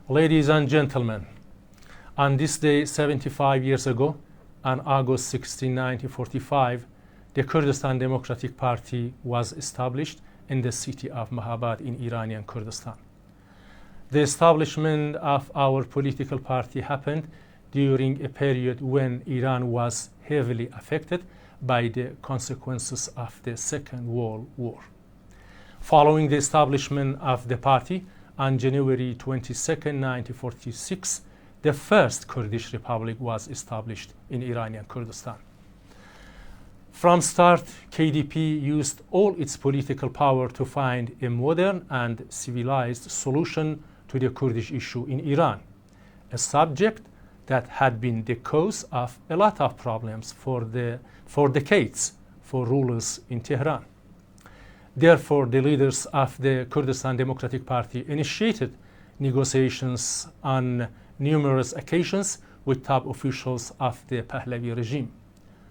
Ladies and gentlemen, on this day 75 years ago, on August 16, 1945, the Kurdistan Democratic Party was established in the city of Mahabad in Iranian Kurdistan. The establishment of our political party happened during a period when Iran was heavily affected by the consequences of the Second World War. Following the establishment of the party on January 22, 1946, the first Kurdish Republic was established in Iranian Kurdistan. From start, KDP used all its political power to find a modern and civilized solution to the Kurdish issue in Iran, a subject that had been the cause of a lot of problems for decades for rulers in Tehran. Therefore, the leaders of the Kurdistan Democratic Party initiated negotiations on numerous occasions with top officials of the Pahlavi regime.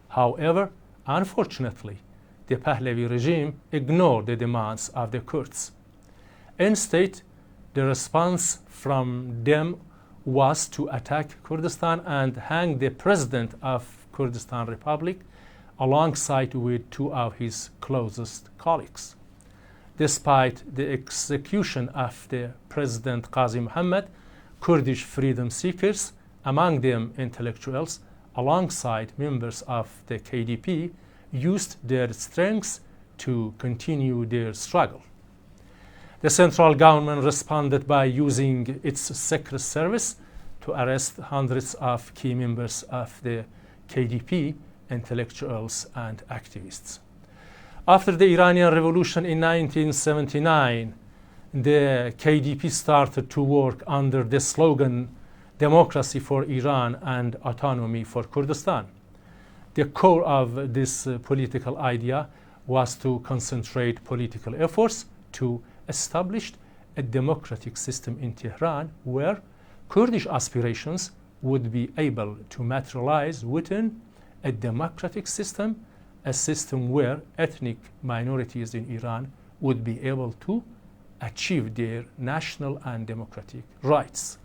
However, unfortunately, the Pahlavi regime ignored the demands of the Kurds. Instead, the response from them was to attack Kurdistan and hang the president of Kurdistan Republic alongside with two of his closest colleagues. Despite the execution of the President Qazi Muhammad, Kurdish freedom seekers, among them intellectuals, alongside members of the KDP, used their strengths to continue their struggle. The central government responded by using its secret service to arrest hundreds of key members of the KDP, intellectuals and activists. After the Iranian Revolution in 1979, the KDP started to work under the slogan "Democracy for Iran and Autonomy for Kurdistan." The core of this political idea was to concentrate political efforts to establish a democratic system in Tehran where Kurdish aspirations would be able to materialize within a democratic system, a system where ethnic minorities in Iran would be able to achieve their national and democratic rights.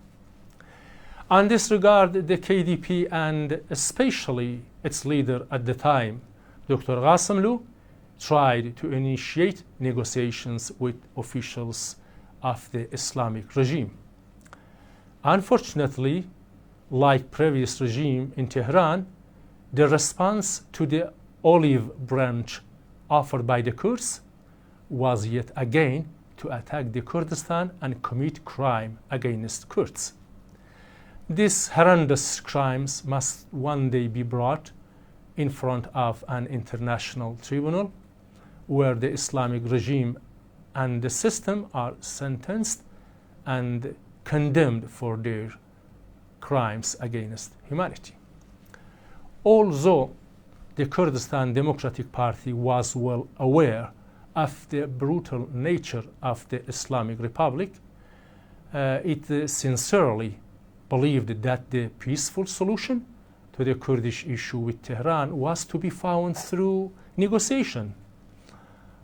On this regard, the KDP and especially its leader at the time, Dr. Qassemlu, tried to initiate negotiations with officials of the Islamic regime. Unfortunately, like previous regime in Tehran, the response to the olive branch offered by the Kurds was yet again to attack the Kurdistan and commit crime against Kurds. These horrendous crimes must one day be brought in front of an international tribunal where the Islamic regime and the system are sentenced and condemned for their crimes against humanity. Although the Kurdistan Democratic Party was well aware of the brutal nature of the Islamic Republic, it sincerely believed that the peaceful solution to the Kurdish issue with Tehran was to be found through negotiation.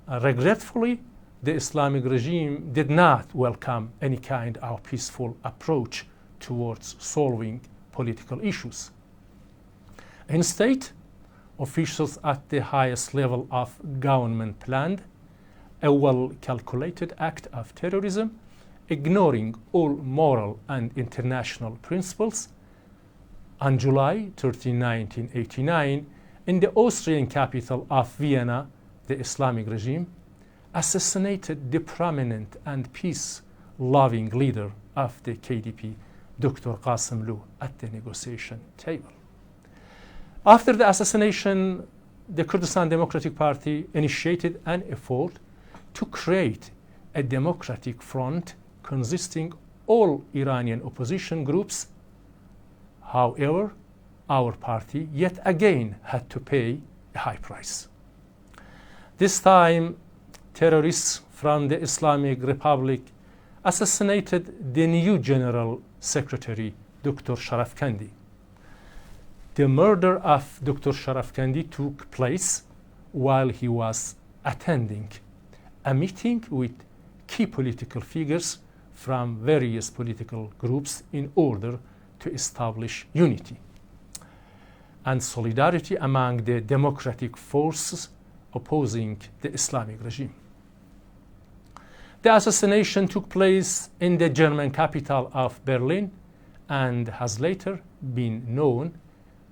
Regretfully, the Islamic regime did not welcome any kind of peaceful approach towards solving political issues. Instead, officials at the highest level of government planned a well-calculated act of terrorism, ignoring all moral and international principles. On July 13, 1989, in the Austrian capital of Vienna, the Islamic regime assassinated the prominent and peace-loving leader of the KDP, Dr. Qassemlu, at the negotiation table. After the assassination, the Kurdistan Democratic Party initiated an effort to create a democratic front consisting all Iranian opposition groups. However, our party yet again had to pay a high price. This time, terrorists from the Islamic Republic assassinated the new General Secretary, Dr. Sharafkandi. The murder of Dr. Sharafkandi took place while he was attending a meeting with key political figures from various political groups in order to establish unity and solidarity among the democratic forces opposing the Islamic regime. The assassination took place in the German capital of Berlin and has later been known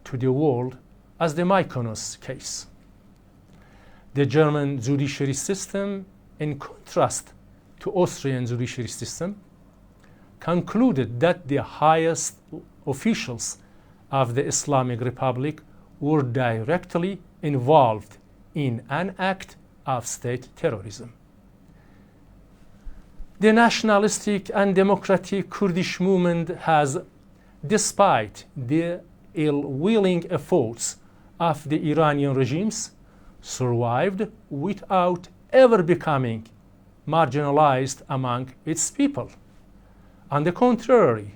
to the world as the Mykonos case. The German judiciary system, in contrast to Austrian judiciary system, concluded that the highest officials of the Islamic Republic were directly involved in an act of state terrorism. The nationalistic and democratic Kurdish movement has, despite the ill-willing efforts of the Iranian regimes, survived without ever becoming marginalized among its people. On the contrary,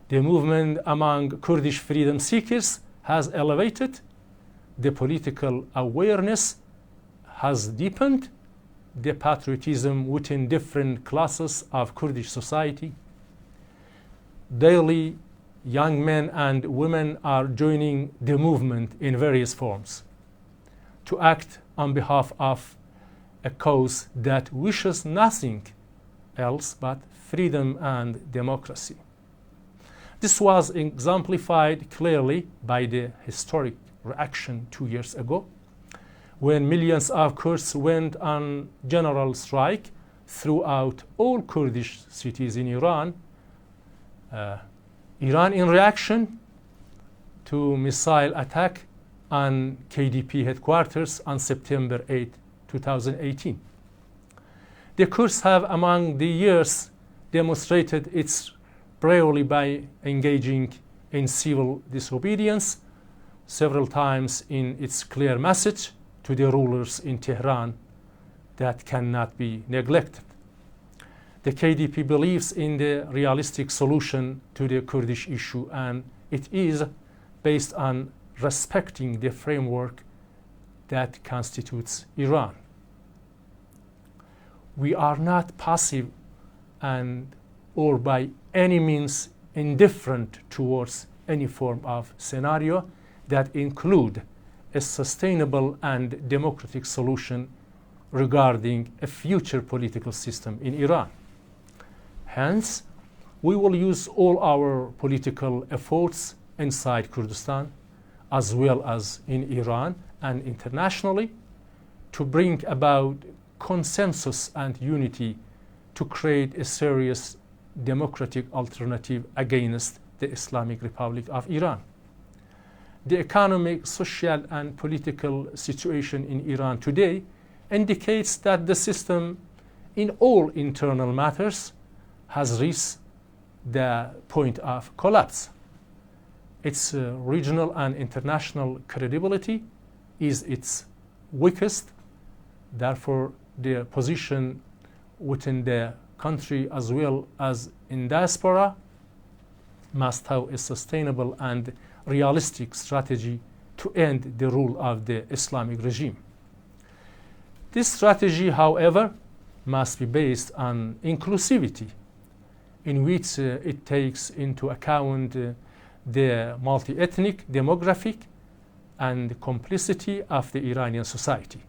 the movement among Kurdish freedom seekers has elevated, the political awareness has deepened, the patriotism within different classes of Kurdish society. Daily, young men and women are joining the movement in various forms to act on behalf of a cause that wishes nothing else but freedom and democracy. This was exemplified clearly by the historic reaction 2 years ago, when millions of Kurds went on general strike throughout all Kurdish cities in Iran. Iran, in reaction to missile attack on KDP headquarters on September 8, 2018. The Kurds have among the years demonstrated its bravery by engaging in civil disobedience several times in its clear message to the rulers in Tehran that cannot be neglected. The KDP believes in the realistic solution to the Kurdish issue, and it is based on respecting the framework that constitutes Iran. We are not passive or by any means indifferent towards any form of scenario that include a sustainable and democratic solution regarding a future political system in Iran. Hence, we will use all our political efforts inside Kurdistan, as well as in Iran and internationally, to bring about consensus and unity to create a serious democratic alternative against the Islamic Republic of Iran. The economic, social, and political situation in Iran today indicates that the system in all internal matters has reached the point of collapse. Its regional and international credibility is its weakest. Therefore, the position within the country as well as in diaspora must have a sustainable and realistic strategy to end the rule of the Islamic regime. This strategy, however, must be based on inclusivity, in which it takes into account the multi-ethnic, demographic, and complicity of the Iranian society.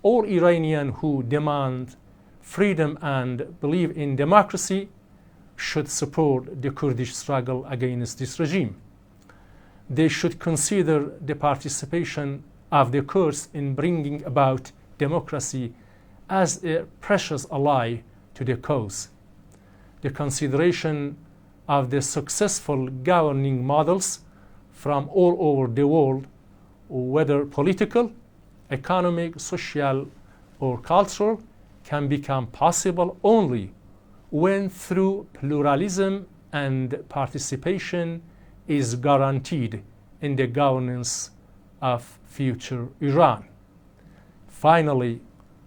All Iranians who demand freedom and believe in democracy should support the Kurdish struggle against this regime. They should consider the participation of the Kurds in bringing about democracy as a precious ally to the cause. The consideration of the successful governing models from all over the world, whether political, economic, social, or cultural, can become possible only when through pluralism and participation is guaranteed in the governance of future Iran. Finally,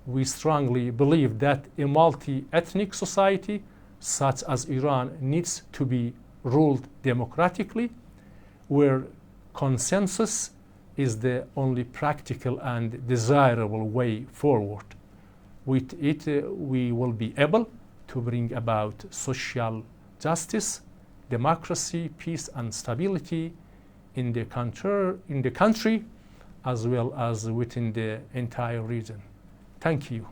we strongly believe that a multi-ethnic society such as Iran needs to be ruled democratically, where consensus is the only practical and desirable way forward. With it, we will be able to bring about social justice, democracy, peace, and stability in the country as well as within the entire region. Thank you.